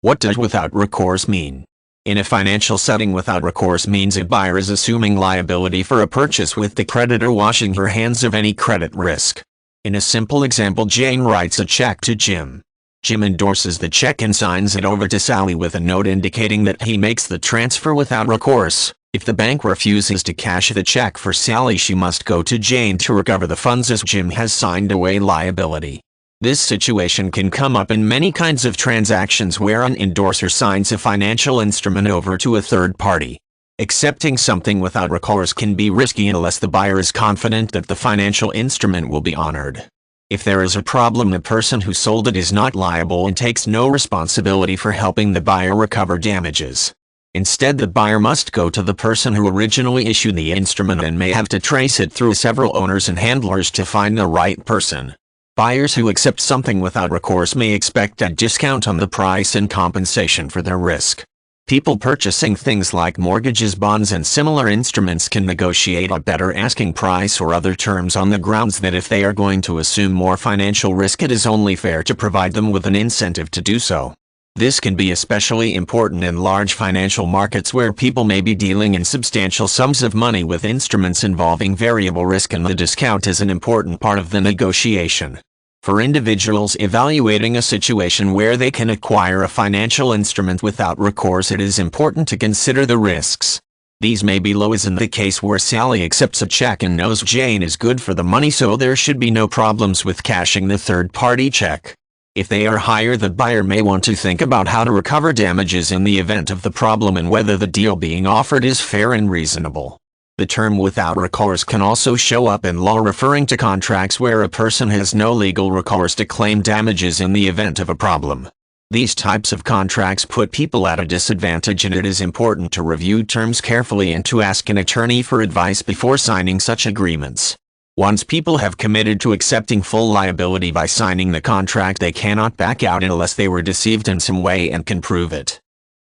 What does without recourse mean? In a financial setting, without recourse means a buyer is assuming liability for a purchase with the creditor washing her hands of any credit risk. In a simple example, Jane writes a check to Jim. Jim endorses the check and signs it over to Sally with a note indicating that he makes the transfer without recourse. If the bank refuses to cash the check for Sally, she must go to Jane to recover the funds as Jim has signed away liability. This situation can come up in many kinds of transactions where an endorser signs a financial instrument over to a third party. Accepting something without recourse can be risky unless the buyer is confident that the financial instrument will be honored. If there is a problem, the person who sold it is not liable and takes no responsibility for helping the buyer recover damages. Instead, the buyer must go to the person who originally issued the instrument and may have to trace it through several owners and handlers to find the right person. Buyers who accept something without recourse may expect a discount on the price in compensation for their risk. People purchasing things like mortgages, bonds, and similar instruments can negotiate a better asking price or other terms on the grounds that if they are going to assume more financial risk, it is only fair to provide them with an incentive to do so. This can be especially important in large financial markets where people may be dealing in substantial sums of money with instruments involving variable risk, and the discount is an important part of the negotiation. For individuals evaluating a situation where they can acquire a financial instrument without recourse, it is important to consider the risks. These may be low, as in the case where Sally accepts a check and knows Jane is good for the money, so there should be no problems with cashing the third-party check. If they are higher, the buyer may want to think about how to recover damages in the event of the problem and whether the deal being offered is fair and reasonable. The term without recourse can also show up in law, referring to contracts where a person has no legal recourse to claim damages in the event of a problem. These types of contracts put people at a disadvantage, and it is important to review terms carefully and to ask an attorney for advice before signing such agreements. Once people have committed to accepting full liability by signing the contract, they cannot back out unless they were deceived in some way and can prove it.